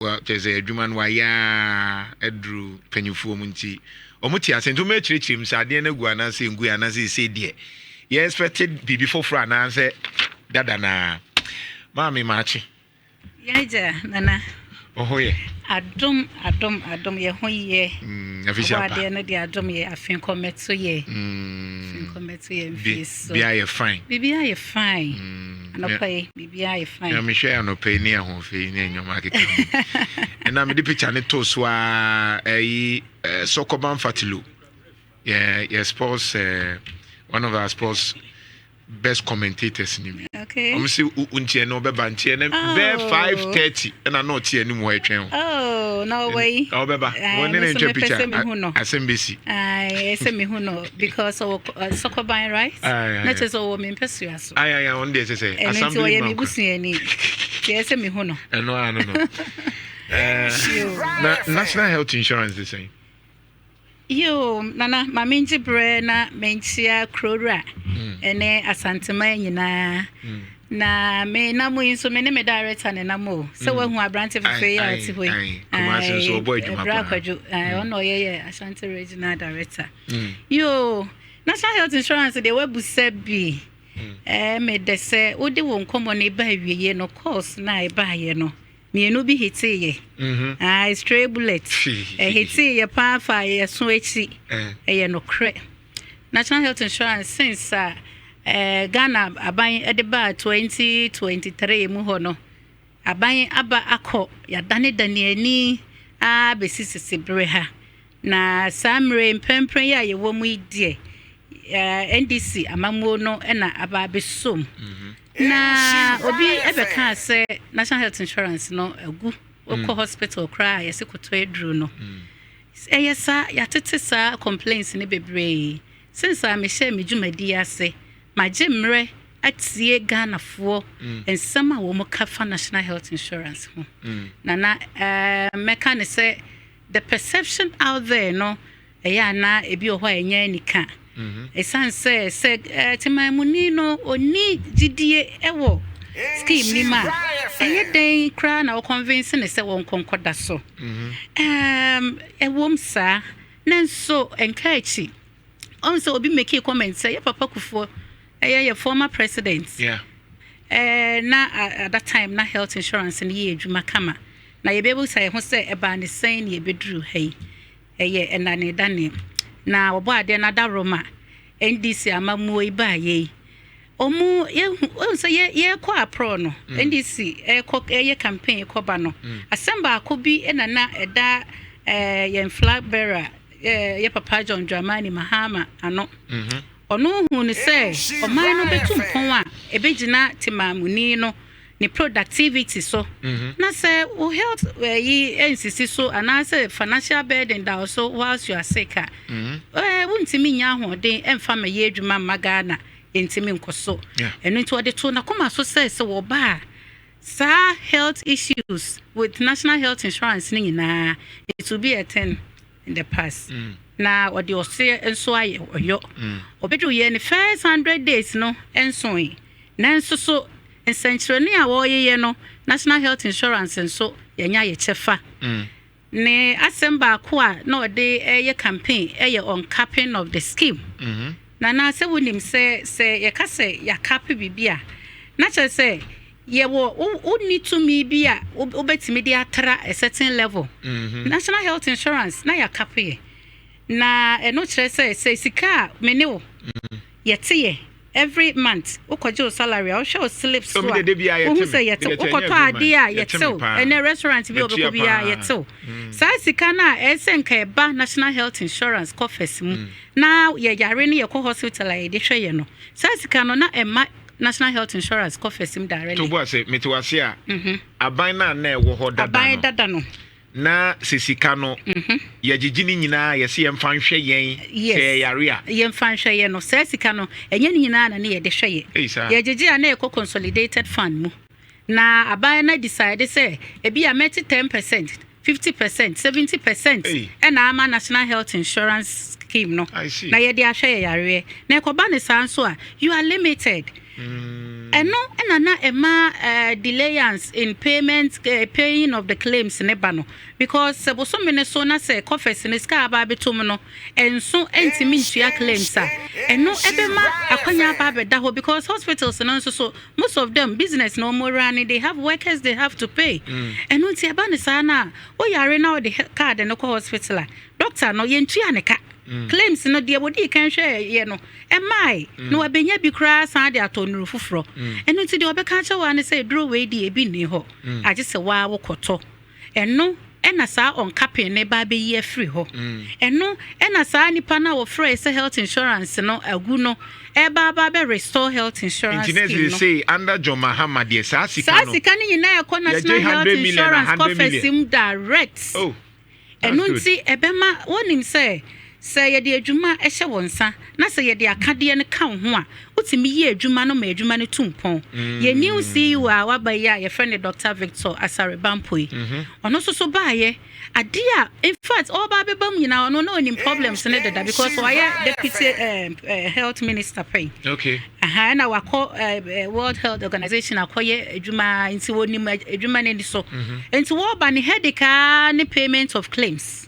well there's a human wire edru penifo munti omuti asentu me chirichim sa de na gu anase ngu anase say de you expected bibi foforo anase dada na mami machi yaja nana oh yeah adom ye ho ye official pa de na de adom ye afin kometo ye kometo ye face bia ye fine bibia ye fine anopai bibia ye fine na me hwe anopai ni ho fe ni enyoma akeka and na me di picture ne to so Sokoban Fatilu yeah sports one of our sports best commentators ni okay say untie no be bantie na be 5:30 and I not tie ni mo atwen oh no way oh beba one na ntwe picture asembesi say me who no because of Sokoban right not as o me pesu aso on dey say assembly and me busuani say me who no no national health insurance the same yo nana mamenji bre na mentia krora ene asantema nyina na me na mo inso me ne me director ne na mo se we hu abrante fefe ya ati hoyi kuma se so boy djuma bra kwaju ono ye Ashanti regional director yo national health insurance de we busa bi me de se odi won komo ne ba wiye no course na e ba ye no mienu bi hitiye stray bullet hitiye pa fa ye so echi ye no kre national health insurance since Ghana aban edeba 2023 mu ho no aban aba akọ ya dane ani besisisi breha na samre mpempren ya ye wo mu idie NDC amamuo no na aba besom na obi ebeka say national health insurance no agu oko hospital cry yesi koto edru no eyesa yatete sa complaints ni bebre since I me share me dwumadi ase majemre atie Ghana fo ensama wo mo kafa national health insurance ho na meka ne say the perception out there no eya na ebi o ho enya nika esan say timamuni no oni gidie ewo scheme ni ma eye den kra na o convince ne say won konkoda so ewom sa nanso enkachi on so obi make a comment say your papa kufo your former president na at that time na health insurance ni ye adwuma kama na ye be able say ho say eba ne sen ye bedru hey eye enane dane na obo ade na da Roma NDC amamuo iba ye omu ye ye ko apro no NDC ye campaign ko ba no asemba akobi enana eda ye flag bearer ye papa John Dramani Mahama ano ono hu ne say o man no betum pon a ebegina timamuni no ni productivity so na say o health yi NCC so and say financial burden that also whilst you are sick wuntimi nya hoden emfa ma ye adwuma magana entimi nkoso eno nti ode to na koma so say wo ba sa health issues with national health insurance ni na it will be a 10 in the past na ode ose enso aye oyo obedu ye ni first 100 days no enso yi na enso so ensentreni a wo ye no national health insurance enso yenya ye chefa ne asemba ko a na ode ye campaign on capping of the scheme na se wonim se ye ka se ya cap bibia na che se ye wo need to me bia obetimi dia atra a certain level national health insurance na ya cap ye na eno chere se sika meneo yete every month ukoje salary o show slips so who say yete ukoto ade a yete and restaurant bi obeko bia yete sa sika na esenka eba national health insurance coffers mu na ye yare ne ye ko hospital a ye de hwe ye no sa sika no na ema national health insurance coffers mu directly to bo say metiwase a aban na ewo ho dada no aban dada no na sisika no ya gigini nyina ya se yemfa nhwe yen se yare a yemfa nhwe yen no se sika no enye nyina na ne ye de hwe ye ya gigi a na e consolidated fund mu na aban na decide say e bi a 10% 50% 70% and ama national health insurance scheme no na ye de ahwe yare na e ko ba ne sanso a you are limited And no, and na delayance in payments, paying of the claims in Ebano. Because so many say confess in the sky about betumno, and so anti-ministry claims, and no ebema akwanya babe daho because hospitals and also so most of them business no more running, they have workers they have to pay. And no tiabane sana, oh yare now the card and no hospital. Doctor no yentrianeka. Claims no dear what you can share, you know. Am I? No, I been here be crass and they are torn roof fro. And no to the Obecacha one say, draw away the ebony ho. I just a wow koto. And no, and I saw on capping a baby year free ho. And no, and I saw any pana or phrase health insurance, no, a guno, a baba restore health insurance. Internet say under John Mahama, dear Sassy can you know, national health insurance confess him direct. Oh, and no see a bema one him say. Say ye de adwuma ehye wonsa na say ye de akade ne kan ho a utimi ye adwuma no ma adwuma ne tumpon ye new CEO a wabaya ye friend Dr. Victor Asarebampoi ono so ba ye ade a in fact all ba bebam nyina ono no any problems ne dada because why deputy health minister pay okay na wako World Health Organization akoye adwuma nti woni adwuma ne so nti wo ba ne headache ne payment of claims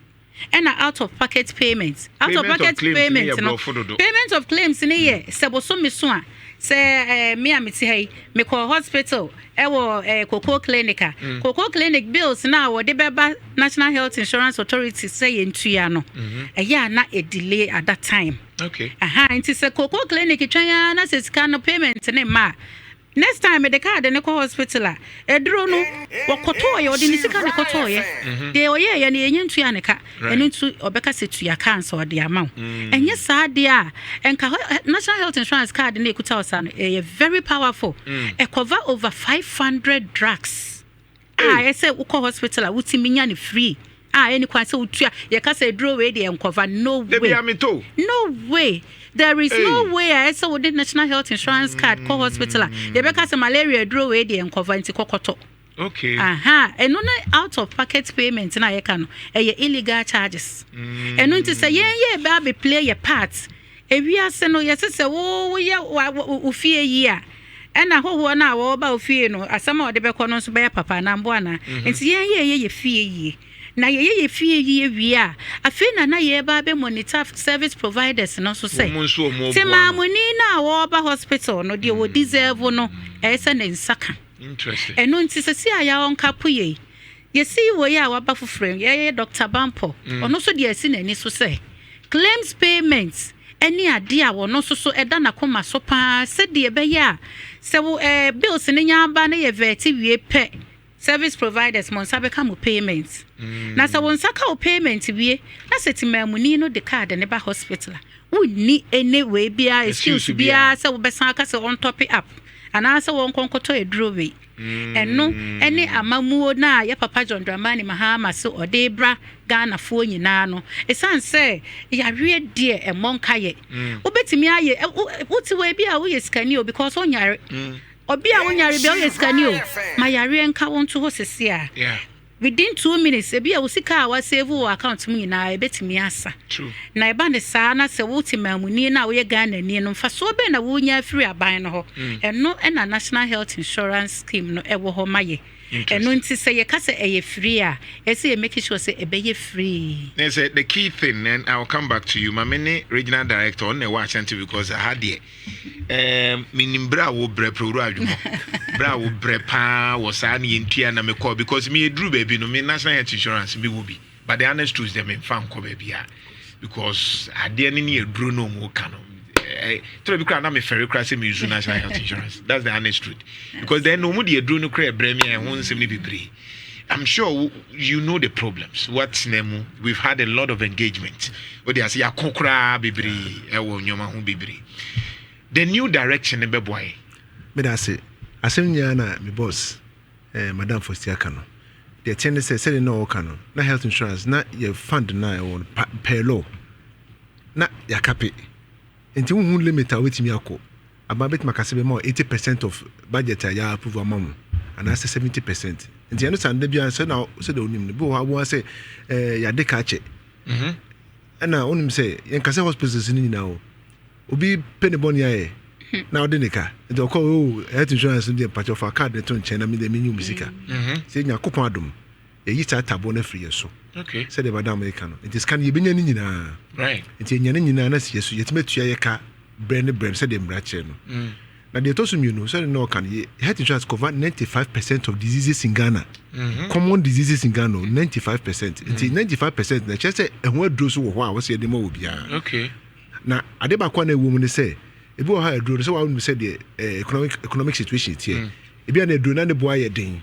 and out of pocket payments. Out of pocket payments, no. Payment of claims in a year. Seboso misua. Say me amiti hey me call hospital. Ewo Coco Clinica. Coco Clinic bills now or the Beba National Health Insurance Authority say in Nhyira. A year not a delay at that time. Okay. It is a Coco Clinic. China says kind of payment and ma. Next time the card and the hospital e dro no wakotoye odi ni sika ne kotoye de oye ye ne enye ntua ne ka enu ntu obeka setu ya cancer odi amount enye saa de a enka national health insurance card na ekuta osa no very powerful e cover over 500 drugs I say uko hospital a wutimi nya ne free any kwase utua ye ka say draw we de encover no way no way. There is no way I saw with the national health insurance card call hospital. You because malaria draw away the cover into kokoto. Okay. And no out of pocket payments na ye can illegal charges. And no to say yeah baby play your part. If we are saying no yes say oh yeah ufie year. And I ho na wo ba ufie no asama de be kono so be papa na mbo ana. Nti ye fie ye. Na ye fie ye wi a afi na ye ba be monitor service providers no so say se ma moni na wo ba hospital no de wo deserve no e se ne nsaka interesting eno nti se sia ya on kapoye ye see wo ya wa ba fofrem ye Dr. Bampo ono so de asi na ni so say claims payments any ade a wo no so eda na koma so pa se de be ya se wo bills ne nya ba na ye veti wie pe service providers monsa become payments na sa won saka o payment wie na setimamuni no de card ne ba hospital wonni anyway bia excuse bia sa wo besan ka se on top up ana sa won konkoto edrowe eno ene amamuo na ya papa John Dramani Mahama so odebra Ghana fo nyina no esan se ya hwe de e monka ye obetimi aye utiwe bia wo yeskani because onyare obi a wonyare bia wo yeskani o ma yare enka won to hosese a within 2 minutes ebi a wo sika a wa save wo account mu nyina ebetimi asa true na eba ne saa na se wo timamuni na wo ye Ghana ni no mfa so be na wo nya free aban no ho eno na national health insurance scheme no ewo ho maye eno nti se ye ka se eye free a ese ye make sure se ebe ye free. They say the key thing, and I'll come back to you. My many regional director on the Washington because I had the minim bra wo bre program bra wo bre pa was ani ntia na me call because me drew baby no me national health insurance me will be, but the honest truth them in farm ko baby because I didn't need a drew no more canon. To be crying, I'm a ferry crashing me use national health insurance. That's the honest truth. Because then no more the drone create bremi and 170 be. I'm sure you know the problems. What's name? We've had a lot of engagement. What they say, ya kokra bibri, ewo nyoma hu bibri. The new direction, be boy. Me da say, asem nya na me boss, Madam Faustina kano. The attendant say no kano. Na health insurance, na your fund na on pay law. Na ya kape. Enti hu limit a wetimi akọ ababet makase be more 80% of budget ya approve amount and that's 70%. Enti eno sande bia se na se de onim ne bo wa say ya de ka che na onim say yen kase hospitals ni nyina o obi penny boni aye Now the nika the call health insurance in the patch of a card that on China the menu musica. Saying a coupon a yita tabone free so. Okay. Said the Madame Americano. It is can you be any right. It's in Yanina, yes, yet met your car, brand brand said them ratchet. Now they told you know, so no can health insurance cover 95% of diseases in Ghana. Common diseases in Ghana, 95%. It's 95%. The chest and what those who was here the more will be. Okay. Now, I did back one woman say. If you have a drone, so I would say the economic situation here. If you are a drone and the boy a ding.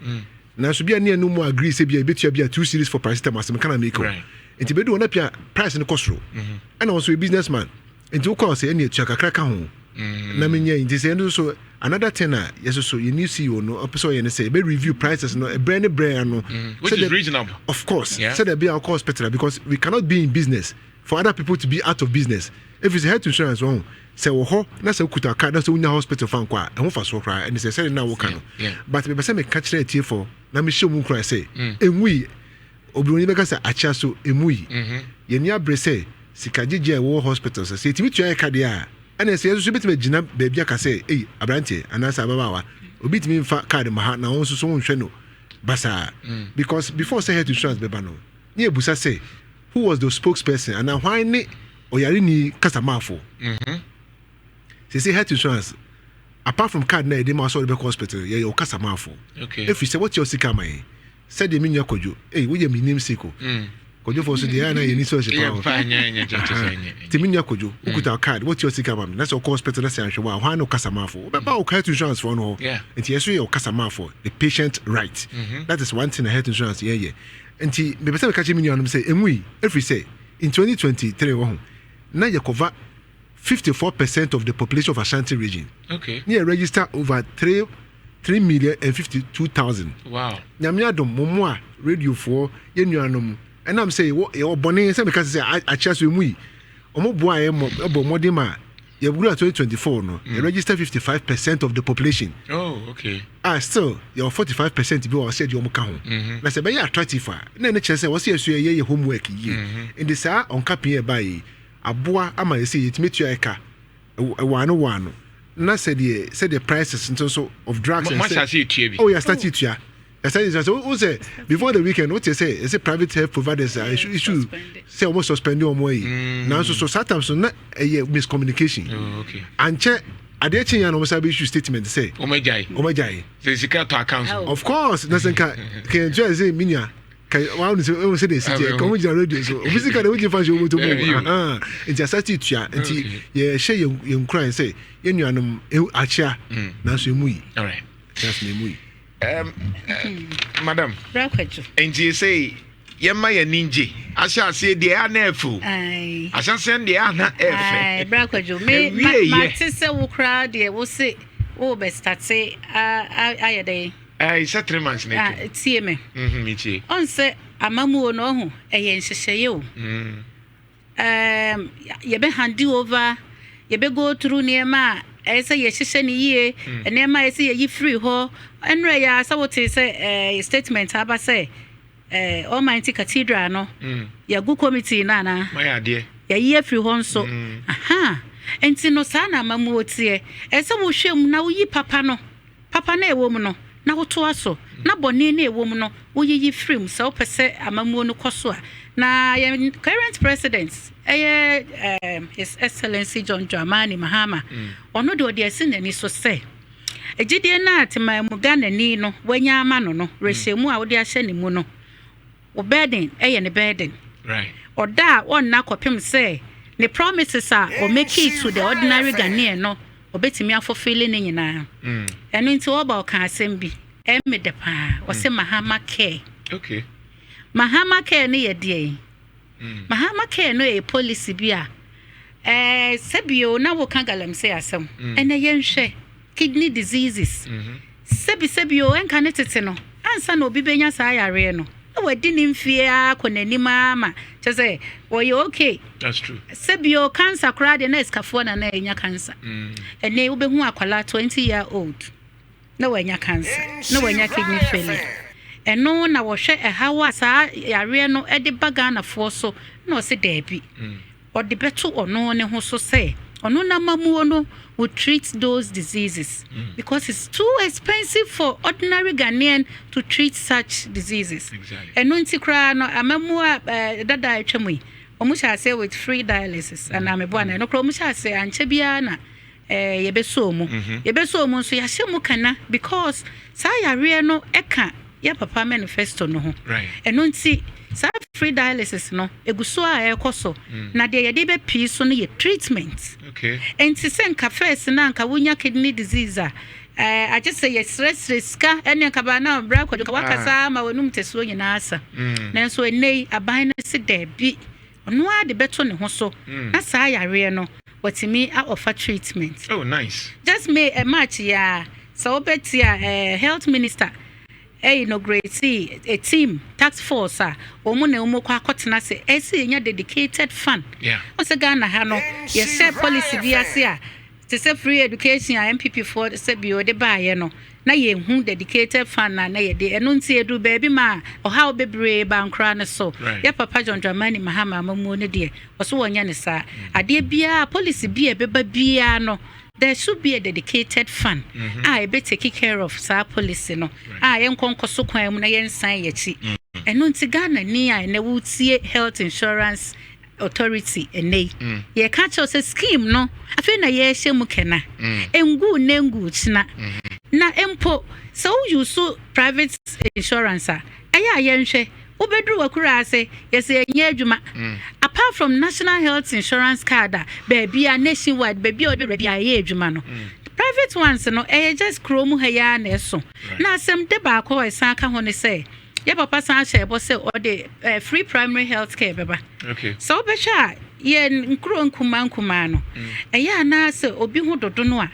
Now, so be a near no more agree, say be a bit of 2 series for paracetamol, some kind of make right. And to be doing up your price in the cost row. And also a businessman. And to call say any chaka crack home. Naminia in this end so another tenor, yes, so you need CEO no episode and say be review prices no a brand no which is reasonable. Of course, so there be our cost better because we cannot be in business for other people to be out of business. If it's health insurance wrong. Say ho na say kuta card na say unya hospital fan kwa e ho fa so kra and say na wo ka no but me say me catch na tie for na me show mu kra say enwi obironi be ka say acha so enwi ye ni abre say sika jeje wo hospital say timi tua ka dia and say so betime gina ba bia ka say abrante anasa babawa obi timi fa card ma ha na won so nhwe no basa because before say health insurance be ba no ni ebusa say who was the spokesperson and why ni oyari ni kasamafo say health insurance apart from card na dey ma so be hospital yeah your customer for okay if you say what your sika man said the minya kojo we dey me name siko kojo for so dey na you need so she power the minya kojo ukuta card what your sika man that's your hospital na say anhwe wa no customer for be ba health insurance for no and yes your customer for the patient right that is one thing health insurance yeah and me be say catch me no say enwi if we say in 2023 na you cover 54% of the population of Ashanti region. Okay. Near register over 3,052,000. Wow. Nyamiadom momwa radio for yenuanom. And I'm saying what your bonnet say because say I chance with me. Omo boy ebo modima. You 2024 no. You register 55% of the population. Oh, okay. Still your 45% be or said you omo ka ho. Na say be attractive. Na NHIS say what say your homework yi. In this on cap here by aboa ama you say it meet your eka one na said the prices in terms of drugs and oh yeah start it yeah so say before the weekend what you say private health providers issue say almost suspend your money now so sometimes so na miscommunication okay and check ade chinya no sabi issue statement say omajai say secret to account of course na senka can just say minya wow say this come with radio so physical we give fashion to move it's just tua nti ye share ye cry say ye nuanom achia na so emu yi all right just na emu yi madam Brakwajo nti say ye ma ye ninje asha say de ana efu asha say de ana efe Brakwajo me ma tse wo kra de wo say wo be start say ayede it's 3 months later. Tie me. Me tie. On say amamu no ho eye nhyehyeye o. Ye be hand over, ye be go through niema e say ye hyehyɛ ne yie, niema e say ye free ho. Enre ya sa what say statement aba say Almighty Cathedral no. Ya go committee na na. My idea. Ya ye free ho nso. Aha. Enti no sa na amamu otie. E say wo hwem na wo yi papa no. Papa na ewo mu no. Na woto aso na bone na ewo mu no wo yi frame so pese amamuo no koso a na current president his excellency John Dramani Mahama ono de odi ase nani so se ejidie na atema mu Ghana ni no wanya ama no rehemu a wo de ahye ne mu no wo burden ne burden right oda on na kopem se ne promises are or make it to the ordinary Ghanaian no obetimi afofele ne nyina eno nti oba ka asem bi emede pa o se Mahama care okay Mahama care ne ye de Mahama care no e policy bi a sebio na wo kan galamse asem ene ye nhwe kidney diseases sebio enka ne tete no ansa na obi benya sa yare no wadi ni mfie akonanima ama chese oye okay that's true sebio cancer crowd na eskafo na enya cancer ene ubehu akwala 20-year-old na wanya cancer na wanya kidney failure eno na wo hwe hawa sa yare no ede baga na fo so na o se debi o de beto ono ne ho so se ono na mamuo no will treat those diseases because it's too expensive for ordinary Ghanaian to treat such diseases. Exactly. And no ntikra no amamua dada atwamui omusha say with free dialysis and amebwana no kro omusha say anche bia na yebeso mu so yahye mu kana because sa yare no eka ya papa manifesto no ho. Right. And no nti sa free dialysis no eguso a ekoso na de yede be pii so no ye treatment. Okay. And to send cafes na nka wonya kidney disease I just say yes riska ene nka ba na bra kwadu ka wakasa ma wonum tesuo nyina asa na so enei aban na se da bi ono a de beto ne ho so na sa yare no watimi a offer treatment. Oh, nice. Just me a match ya so betia health minister inaugurate a team task force omo na omo kwa akotena se ese nya dedicated fund. Yeah. O se Ghana ha no yes share policy bi ase a to say free education MPP for se bi o de baaye no na ye hu dedicated fund na ye de eno nti edu ba bi ma o ha obebre ba nkra ne so ya papa John Dramani Mahama mamu ne de o so wonya ne sa ade bia policy bi e beba bia no there should be a dedicated fund. I be take care of sa policy no. Yen konkoso kwan mu na yen san yachi. Eno nti Ghana ni a na wutie health insurance authority enei. Ye ka cho se scheme no. Afi na ye hye mu kena. Engu nengu china. Na empo so you so private insurance aya yen hwe obedru wakura ase yese enye adwuma apart from national health insurance card baby a nationwide baby o be ready aye adwuma no private ones no just chrome ha ya na eso na asem de ba ko esan ka ho ne say ya papa san share bo say o de free primary health care beba. Okay. So be sha ye nkro nkuma no eya na say obi hu dodo no a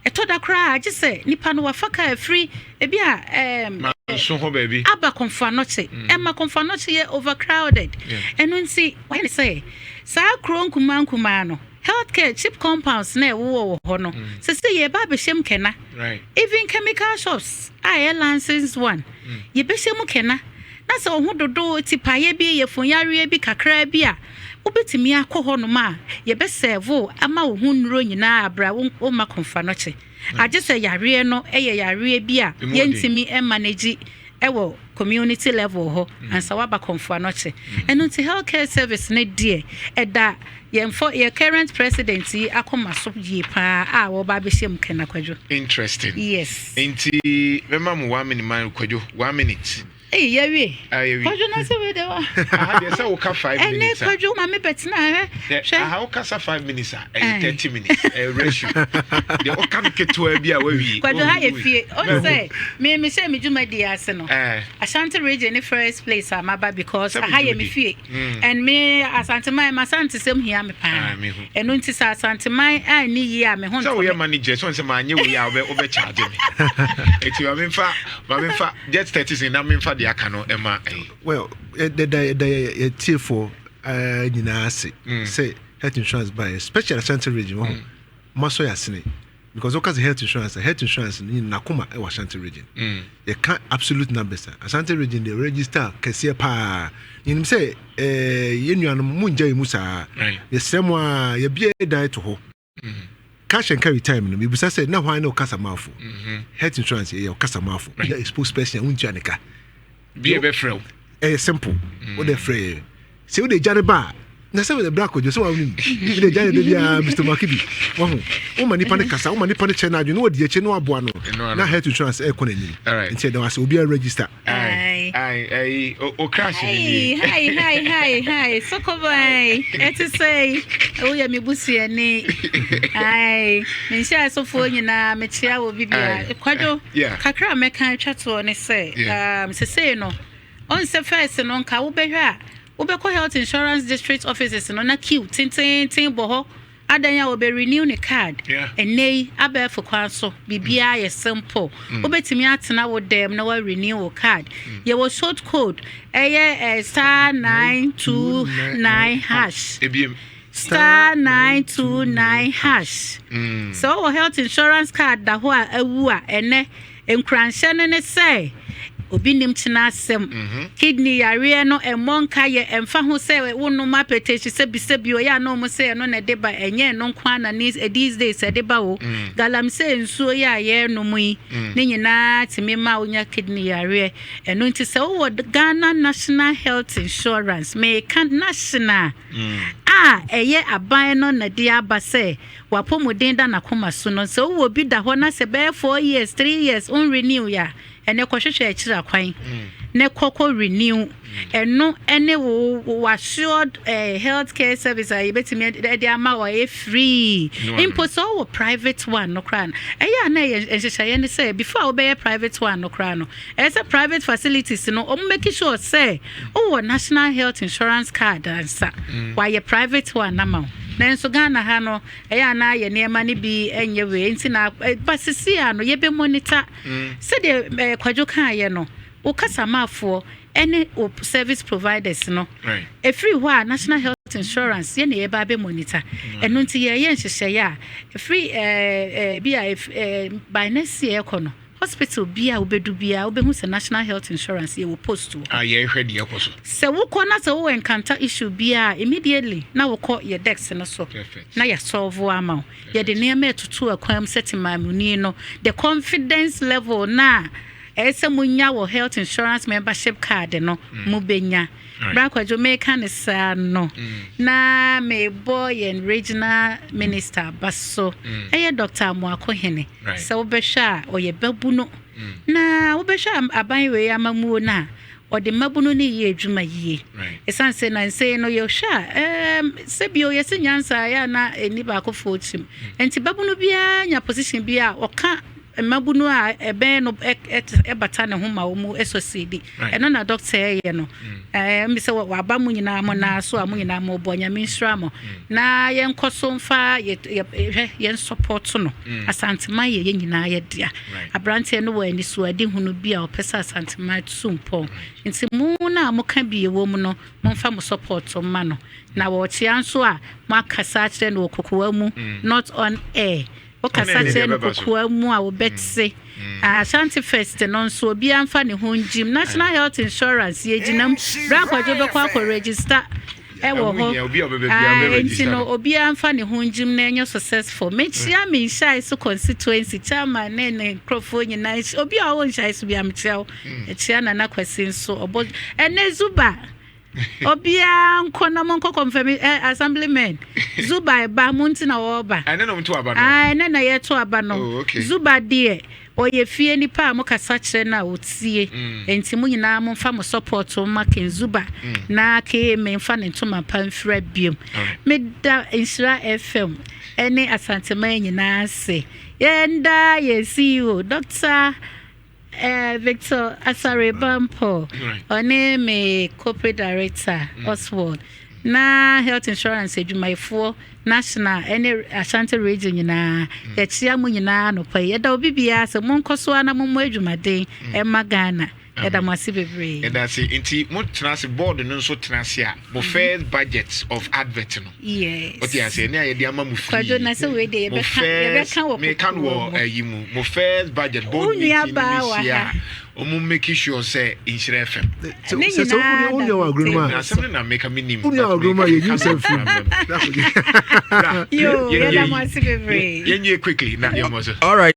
eto da kra age say nipa no wafaka free ebi a so ho baby aba konfanoche emma konfanoche ye overcrowded eno nsi when say sa kro nkuma no healthcare cheap compounds na wo ho no se ye ba be shem kena right even chemical shops license one ye be shem kena na se ho dodo tipa ye bi ye funyare bi kakra bi a obetimi akọ no ma ye be serve ama wo hu nuro nyina abra wo ma konfanoche age say yare no eye yare bi a ye ntimi manage ewo community level ho and so waba konfanoche eno nti healthcare service ne die eda ye current president yi akoma so yi pa a wo ba be shem kena kwadwo. Interesting. Yes. Enti mema mu 1 minute man kwadwo 1 minute. Yewe. Kwadwo na se we de wa. Dey say wo ka 5 minutes. Ene kwadwo ma me betina hwe. How ka 5 minutes 30 minutes ratio. Dey o ka keto bi a wa wi. Kwadwo ha ye fie. O say me say me djuma di ase no. Ashanti region in first place amaba because ha ye me fie. And me Asante man Asante sem hia me pa. Eno nti sa Asante man ani yi a me ho. So we manager so say ma anye we a obe charge me. Eti ma me fa jet 30 na me fa well, the tier for say health insurance by special Ashanti region. Maso yasini because because health insurance in Nakuma e Ashanti region. You can't absolute numbers. Ashanti region they register kese pa. You say yenu anu munja imusa. The same one you be die to ho. Cash and carry time no be say na why no kasa mafu. Health insurance e kasa mafu. You expose person unja nika. Be a frail. Simple. What they free. See what they jare ba. Na say the black just so win. They jare dey Mr. Makibi. Wo mani pa ne kasa, wo mani pa ne chena adwo no odi eche no aboa no. Na health insurance e ko n'anim. Nti there was obi a register. Ai o crash ni. Hi. Soko boy. Et say o ya me busu ani. Ai, me sha so fo nyina me chia wo bibia. Kwadwo. Kakra me kan twato ne say. Say no. On se first no nka wo behwe a Ubeko Health Insurance District offices no na queue tin boho adanya wo be renew ne card enei abefo kwan so bibia ye simple ubetimi atena wo dem na wa renew wo card ye wo short code star 929 hash star 929 hash so wo health insurance card da ho a awu a ene enkranhye ne say obi nim tena asem kidney yare no emonka ye emfa ho se wonu ma petition se bisebi o ya no mo se no na deba enye no kwa na these days deba o galamsey nsuo ya ye no mu yi ne nyina timema onya kidney yare eno nti se wo Ghana National Health Insurance me kan national eye aban no na dia ba se wapomuden da na koma so no se wo bi da ho na se be 4 years 3 years on renew ya ene kwhwehwe akira kwan ne koko renew eno ene wo assured healthcare service ayi betimi de ama wo free imposo wo private one no kran eya na ehyehyeye ne say before wo be private one no kran no as a private facilities no o make sure say wo national health insurance card ansa why private one na ma nanso Ghana ha no eya na ye niema ne bi enye we nti na basisi ano ye be monitor se de kwadwo kan ye no o kasamafo any service providers no free wa national health insurance ye na ye ba be monitor eno nti ye nhyehyeye a free by next year kono hospital bia obedu bia obehu se national health insurance ye wo post wo ye hwede ye koso se wo kona se wo encounter issue bia immediately na wo call your desk no so na ya solve ama ye de ne ma tutu akwam setimamuni no the confidence level na ese munya wo health insurance membership card no mu benya Brakwa Jamaica ne sa no na me boy and regional minister baso eye Dr. Mwako Hene se obehwa oye babu no na obehwa aban we amamu na ode mabuno ne ye adwuma yie esanse na nse no ye hwa se bio ye senyansa ya na eni ba akofo chim enti babuno bia nya position bia oka mabuno a ebe no bata ne homa wo mu esosidi eno na doctor ye no mi se wa aba mu nyina mo na so amu nyina mo bonya minsra mo na ye nkoso mfa ye support no asantema ye nyina ye dia abrante no wa ni so adi hunu bia opesa asantema tsumpo nti mu na mo ka bie wo mu no mo mfa mo support ma no na wo chia nso a mo akasa kire no kokowa mu not on air okasache no kokua mu a obetse Ashanti first no so obi amfa ne ho njim national health insurance ye ginam Brakwajo be kwa register ewo ho no obi amfa ne ho njim na enyo successful mechia me NHIS constituency chairman ne crofo nyina obi a wo NHIS bi amchia echia na nakwasi nso obo enezuba obia nkona monko confirm assemblyman zuba ba munti na oba ane no mtu aba no ane na yeto aba no zuba de oye fie nipa amukasa kire na otie enti mu nyina mo mfa mo support ma ken zuba na ke me mfa ne ntoma pamfra biem meda Nhyira FM ene asantema nyina ase yenda yesiwo Dr. Victor Asare Bampo one me corporate director Oswald na health insurance edwumayfo national any Ashanti region nyina ya chia mu nyina no pa yeda obibia se monkoso ana mo adwumaden e magana yeda masi bebre yeda se inti mo tenase board no so tenase a mo first budget of advert no yes what you say na yede ama mo free kwado na se we de be kan wo me kan wo ayimu mo first budget board meeting ni sia omo make sure say Nhyira FM so only our grandma na something na make me name only our grandma you use self yo yeda masi bebre yenye quickly na yemoso all right.